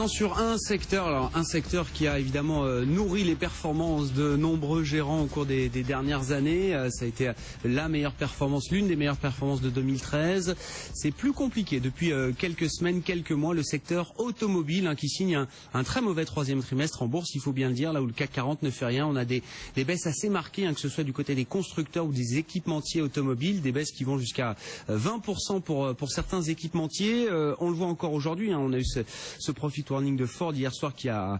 maintenant sur un secteur, alors un secteur qui a évidemment nourri les performances de nombreux gérants au cours des dernières années. Ça a été la meilleure performance, l'une des meilleures performances de 2013. C'est plus compliqué depuis quelques semaines, quelques mois, le secteur automobile qui signe un très mauvais troisième trimestre en bourse, il faut bien le dire, là où le CAC 40 ne fait rien. On a des baisses assez marquées, que ce soit du côté des constructeurs ou des équipementiers automobiles, des baisses qui vont jusqu'à 20% pour certains équipementiers. On le voit encore aujourd'hui, on a eu ce profit warning de Ford hier soir qui a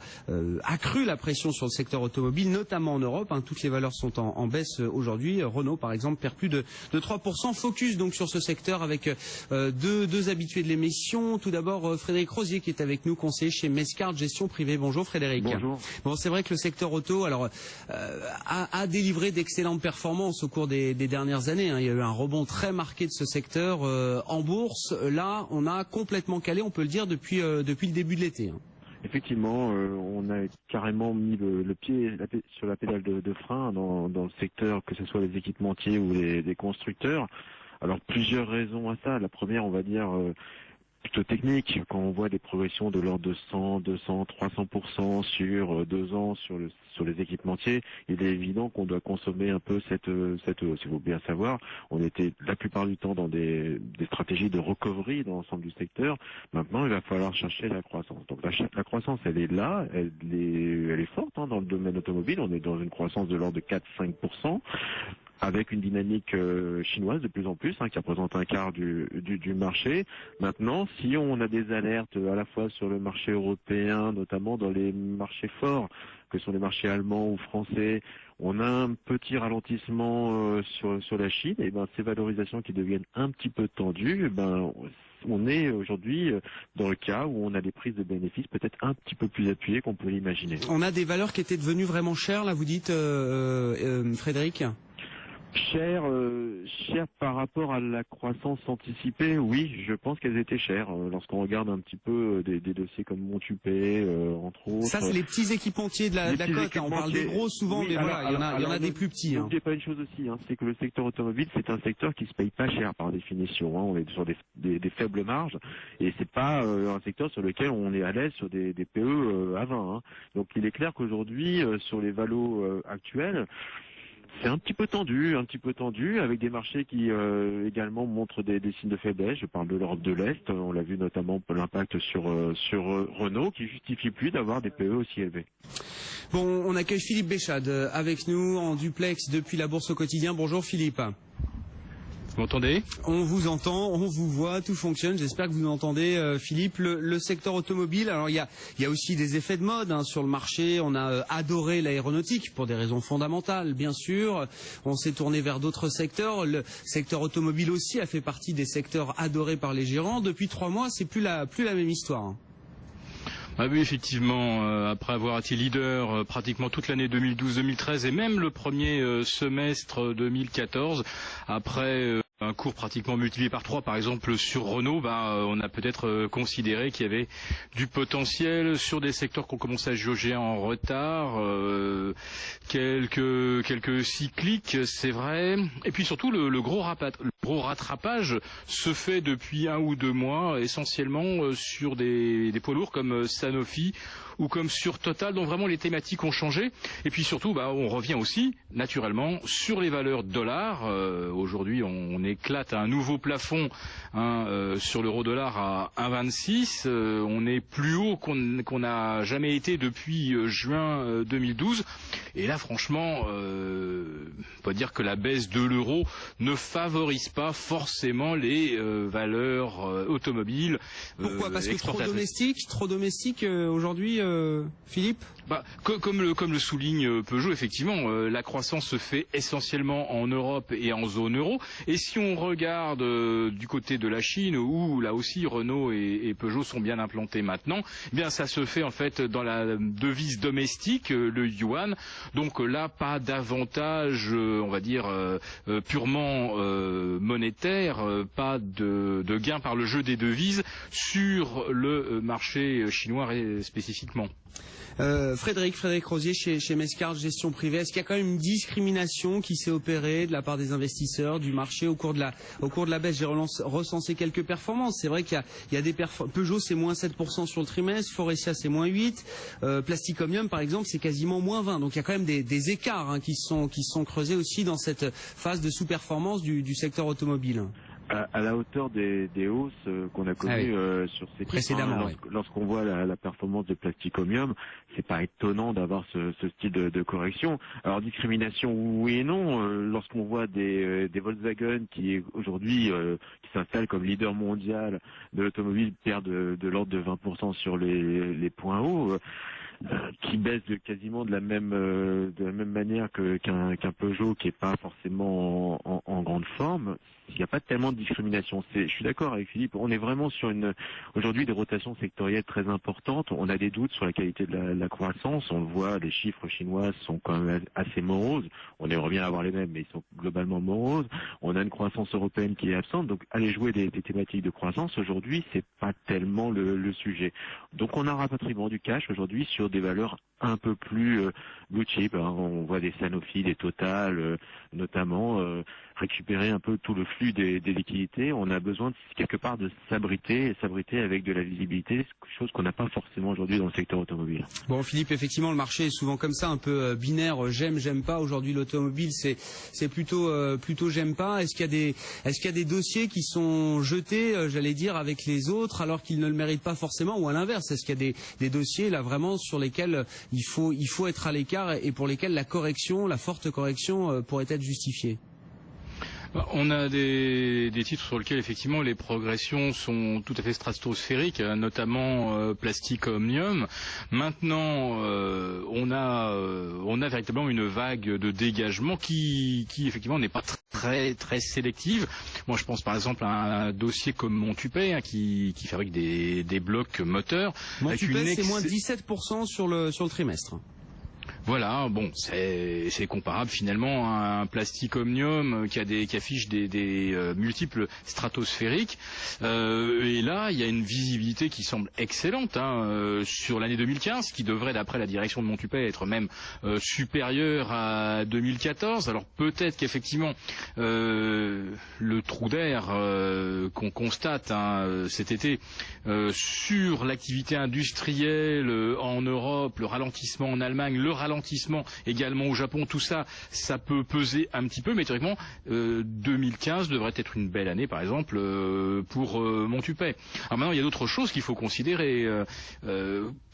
accru la pression sur le secteur automobile, notamment en Europe. Toutes les valeurs sont en baisse aujourd'hui. Renault, par exemple, perd plus de 3%. Focus donc sur ce secteur avec deux habitués de l'émission. Tout d'abord, Frédéric Rosier qui est avec nous, conseiller chez Mescard Gestion Privée. Bonjour Frédéric. Bonjour. Bon, c'est vrai que le secteur auto a délivré d'excellentes performances au cours des dernières années. Il y a eu un rebond très marqué de ce secteur en bourse. Là, on a complètement calé, on peut le dire, depuis le début de l'été. Effectivement, on a carrément mis le pied sur la pédale de frein dans le secteur, que ce soit les équipementiers ou les constructeurs. Alors, plusieurs raisons à ça. La première, on va dire, plutôt technique. Quand on voit des progressions de l'ordre de 100, 200, 300% sur 2 ans sur les équipementiers, il est évident qu'on doit consommer un peu cette hausse. Il faut bien savoir, on était la plupart du temps dans des stratégies de recovery dans l'ensemble du secteur. Maintenant, il va falloir chercher la croissance. Donc la croissance, elle est là, elle est forte dans le domaine automobile. On est dans une croissance de l'ordre de 4-5%. Avec une dynamique chinoise de plus en plus, qui représente un quart du marché. Maintenant, si on a des alertes à la fois sur le marché européen, notamment dans les marchés forts, que sont les marchés allemands ou français, on a un petit ralentissement sur la Chine, et ces valorisations qui deviennent un petit peu tendues, on est aujourd'hui dans le cas où on a des prises de bénéfices peut-être un petit peu plus appuyées qu'on pouvait l'imaginer. On a des valeurs qui étaient devenues vraiment chères, là vous dites, Frédéric ? Cher par rapport à la croissance anticipée, oui, je pense qu'elles étaient chères. Lorsqu'on regarde un petit peu des dossiers comme Montupet, entre autres. Ça, c'est les petits équipementiers de la cote. On parle des gros souvent, oui, mais voilà, il y en a des plus petits. N'oubliez pas une chose aussi, c'est que le secteur automobile, c'est un secteur qui se paye pas cher par définition. On est sur des faibles marges et c'est pas un secteur sur lequel on est à l'aise sur des PE à 20. Donc il est clair qu'aujourd'hui, sur les valos actuels, c'est un petit peu tendu, avec des marchés qui également montrent des signes de faiblesse. Je parle de l'Europe de l'Est, on l'a vu notamment pour l'impact sur Renault, qui justifie plus d'avoir des PE aussi élevés. Bon, on accueille Philippe Béchade avec nous en duplex depuis la Bourse au quotidien. Bonjour Philippe. Vous m'entendez ? On vous entend, on vous voit, tout fonctionne. J'espère que vous entendez, Philippe. Le secteur automobile, alors il y a aussi des effets de mode sur le marché. On a adoré l'aéronautique pour des raisons fondamentales, bien sûr. On s'est tourné vers d'autres secteurs. Le secteur automobile aussi a fait partie des secteurs adorés par les gérants. Depuis 3 mois, c'est plus la même histoire. Ah oui, effectivement, après avoir été leader pratiquement toute l'année 2012-2013 et même le premier semestre 2014, après un cours pratiquement multiplié par 3, par exemple sur Renault, on a peut-être considéré qu'il y avait du potentiel sur des secteurs qu'on commençait à jauger en retard, quelques cycliques, c'est vrai, et puis surtout le gros rattrapage se fait depuis 1 ou 2 mois, essentiellement sur des poids lourds comme Sanofi ou comme sur Total, dont vraiment les thématiques ont changé. Et puis surtout, on revient aussi, naturellement, sur les valeurs dollars. Aujourd'hui, on éclate à un nouveau plafond sur l'euro-dollar à 1,26. On est plus haut qu'on n'a jamais été depuis juin 2012. Et là, franchement, on peut dire que la baisse de l'euro ne favorise pas forcément les valeurs automobiles. Pourquoi ? Parce que trop domestique aujourd'hui, Philippe ? Comme le souligne Peugeot, effectivement, la croissance se fait essentiellement en Europe et en zone euro. Et si on regarde du côté de la Chine, où là aussi Renault et Peugeot sont bien implantés maintenant, eh bien ça se fait en fait dans la devise domestique, le yuan. Donc là, pas d'avantage, on va dire, purement monétaire, pas de gain par le jeu des devises sur le marché chinois spécifiquement. Frédéric Rosier chez Mescard Gestion Privée, est-ce qu'il y a quand même une discrimination qui s'est opérée de la part des investisseurs du marché au cours de la baisse? J'ai recensé quelques performances. C'est vrai qu'il y a des Peugeot c'est moins 7% sur le trimestre, Faurecia c'est moins 8%, Plastic Omnium par exemple c'est quasiment moins 20%. Donc il y a quand même des écarts qui se sont creusés aussi dans cette phase de sous-performance du secteur automobile. À la hauteur des hausses qu'on a connues sur ces précédemment. Lorsqu'on voit la performance de Plastic Omnium, c'est pas étonnant d'avoir ce style de correction. Alors discrimination oui et non. Lorsqu'on voit des Volkswagen qui aujourd'hui qui s'installent comme leader mondial de l'automobile perdent de l'ordre de 20% sur les points hauts. Qui baisse quasiment de la même manière qu'un Peugeot qui est pas forcément en grande forme. Il n'y a pas tellement de discrimination. Je suis d'accord avec Philippe. On est vraiment sur aujourd'hui des rotations sectorielles très importantes. On a des doutes sur la qualité de la croissance. On le voit, les chiffres chinois sont quand même assez moroses. On aimerait bien avoir les mêmes, mais ils sont globalement moroses. On a une croissance européenne qui est absente. Donc aller jouer des thématiques de croissance aujourd'hui, c'est pas tellement le sujet. Donc on a un rapatriement du cash aujourd'hui sur des valeurs un peu plus blue chip. On voit des Sanofi, des Total, notamment récupérer un peu tout le flux des liquidités. On a besoin quelque part de s'abriter avec de la visibilité, chose qu'on n'a pas forcément aujourd'hui dans le secteur automobile. Bon Philippe, effectivement le marché est souvent comme ça, un peu binaire, j'aime pas. Aujourd'hui l'automobile c'est plutôt j'aime pas. Est-ce qu'il y a des dossiers qui sont jetés, j'allais dire, avec les autres alors qu'ils ne le méritent pas forcément, ou à l'inverse, est-ce qu'il y a des dossiers là vraiment sur lesquels il faut être à l'écart et pour lesquels la forte correction pourrait être justifiée? On a des titres sur lesquels effectivement les progressions sont tout à fait stratosphériques, notamment Plastic Omnium. Maintenant, on a véritablement une vague de dégagement qui effectivement n'est pas très sélective. Moi, je pense par exemple à un dossier comme Montupet qui fabrique des blocs moteurs. Montupet, c'est moins 17% sur le trimestre. Voilà, bon, c'est comparable finalement à un Plastic Omnium qui affiche des multiples stratosphériques. Et là, il y a une visibilité qui semble excellente sur l'année 2015, qui devrait, d'après la direction de Montupet, être même supérieure à 2014. Alors peut-être qu'effectivement, le trou d'air qu'on constate cet été sur l'activité industrielle en Europe, le ralentissement en Allemagne, le ralentissement également au Japon, tout ça peut peser un petit peu, mais théoriquement 2015 devrait être une belle année par exemple pour Montupet. Alors maintenant il y a d'autres choses qu'il faut considérer.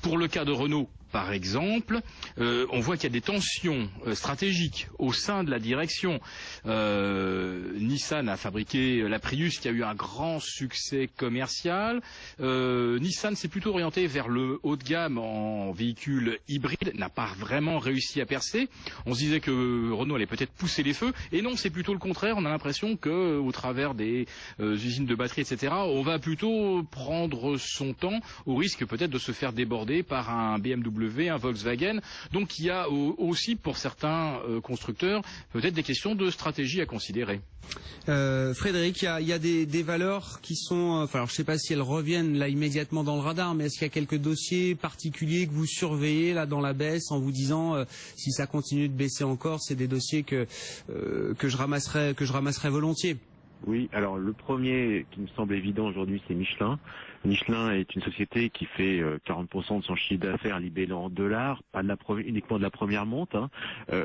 Pour le cas de Renault par exemple, on voit qu'il y a des tensions stratégiques au sein de la direction. Nissan a fabriqué la Prius qui a eu un grand succès commercial. Nissan s'est plutôt orienté vers le haut de gamme en véhicule hybride, n'a pas vraiment réussi à percer. On se disait que Renault allait peut-être pousser les feux, et non, c'est plutôt le contraire. On a l'impression que au travers des usines de batterie, etc., on va plutôt prendre son temps, au risque peut-être de se faire déborder par un BMW, un Volkswagen. Donc il y a aussi pour certains constructeurs peut-être des questions de stratégie à considérer. Frédéric, il y a des valeurs qui sont, alors je ne sais pas si elles reviennent là immédiatement dans le radar, mais est-ce qu'il y a quelques dossiers particuliers que vous surveillez là dans la baisse en vous disant si ça continue de baisser encore, c'est des dossiers que je ramasserai volontiers? Oui, alors le premier qui me semble évident aujourd'hui, c'est Michelin. Michelin est une société qui fait 40% de son chiffre d'affaires libellé en dollars, pas uniquement de la première monte.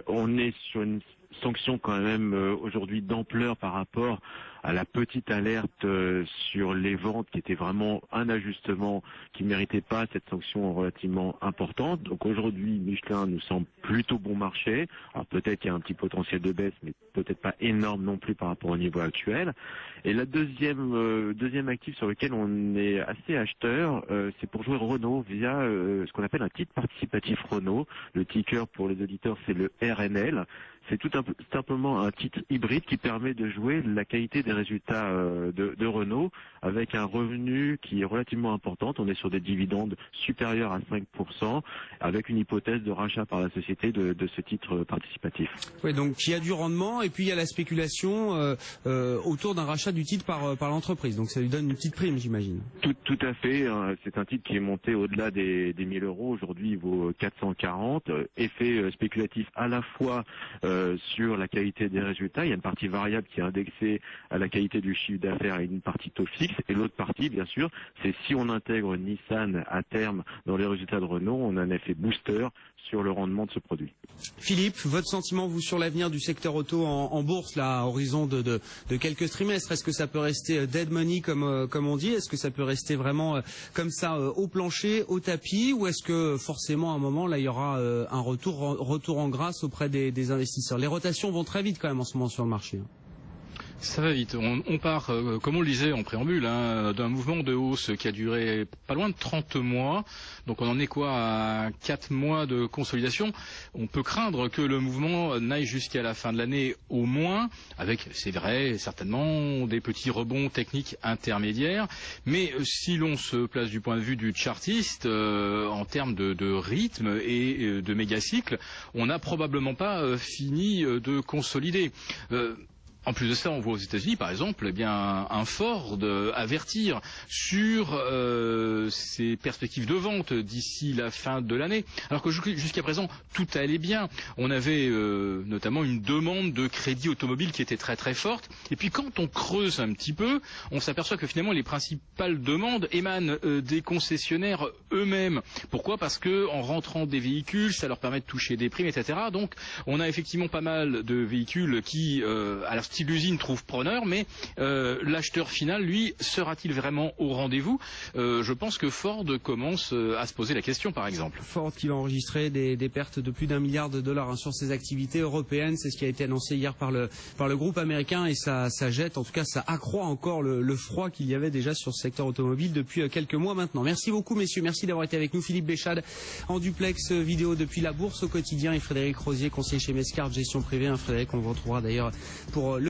On est sur une sanction quand même aujourd'hui d'ampleur par rapport à la petite alerte sur les ventes qui était vraiment un ajustement qui ne méritait pas cette sanction relativement importante. Donc aujourd'hui, Michelin nous semble plutôt bon marché. Alors peut-être qu'il y a un petit potentiel de baisse, mais peut-être pas énorme non plus par rapport au niveau actuel. Et la deuxième actif sur lequel on est assez acheteur, c'est pour jouer Renault via ce qu'on appelle un titre participatif Renault. Le ticker pour les auditeurs, c'est le RNL. C'est tout simplement un titre hybride qui permet de jouer la qualité des résultats de Renault avec un revenu qui est relativement important. On est sur des dividendes supérieurs à 5% avec une hypothèse de rachat par la société de ce titre participatif. Oui, donc il y a du rendement et puis il y a la spéculation autour d'un rachat du titre par l'entreprise. Donc ça lui donne une petite prime, j'imagine. Tout à fait. C'est un titre qui est monté au-delà des 1000 euros. Aujourd'hui, il vaut 440. Effet spéculatif à la fois sur la qualité des résultats. Il y a une partie variable qui est indexée à la qualité du chiffre d'affaires et une partie taux fixe. Et l'autre partie, bien sûr, c'est si on intègre Nissan à terme dans les résultats de Renault, on a un effet booster sur le rendement de ce produit. Philippe, votre sentiment, vous, sur l'avenir du secteur auto en bourse, là, à horizon de quelques trimestres? Est-ce que ça peut rester dead money, comme on dit? Est-ce que ça peut rester vraiment comme ça, au plancher, au tapis? Ou est-ce que forcément, à un moment, là, il y aura un retour en grâce auprès des investisseurs? Les rotations vont très vite quand même en ce moment sur le marché. Ça va vite. On part, comme on le disait en préambule, d'un mouvement de hausse qui a duré pas loin de 30 mois. Donc on en est à 4 mois de consolidation. On peut craindre que le mouvement n'aille jusqu'à la fin de l'année au moins, avec, c'est vrai, certainement des petits rebonds techniques intermédiaires. Mais si l'on se place du point de vue du chartiste, en termes de rythme et de mégacycle, on n'a probablement pas fini de consolider. En plus de ça, on voit aux États-Unis, par exemple, un Ford avertir sur ses perspectives de vente d'ici la fin de l'année. Alors que jusqu'à présent, tout allait bien. On avait notamment une demande de crédit automobile qui était très très forte. Et puis quand on creuse un petit peu, on s'aperçoit que finalement les principales demandes émanent des concessionnaires eux-mêmes. Pourquoi? Parce que en rentrant des véhicules, ça leur permet de toucher des primes, etc. Donc on a effectivement pas mal de véhicules qui, à leur style d'usine, trouvent preneur, mais l'acheteur final, lui, sera-t-il vraiment au rendez-vous? Je pense que Ford commence à se poser la question, par exemple. Ford qui va enregistrer des pertes de plus d'1 milliard de dollars sur ses activités européennes, c'est ce qui a été annoncé hier par le groupe américain, et ça jette, en tout cas ça accroît encore le froid qu'il y avait déjà sur ce secteur automobile depuis quelques mois maintenant. Merci beaucoup messieurs, merci d'avoir été avec nous. Philippe Béchade en duplex vidéo depuis la Bourse au quotidien, et Frédéric Rosier, conseiller chez Mescart Gestion Privée. Frédéric, on vous retrouvera d'ailleurs pour le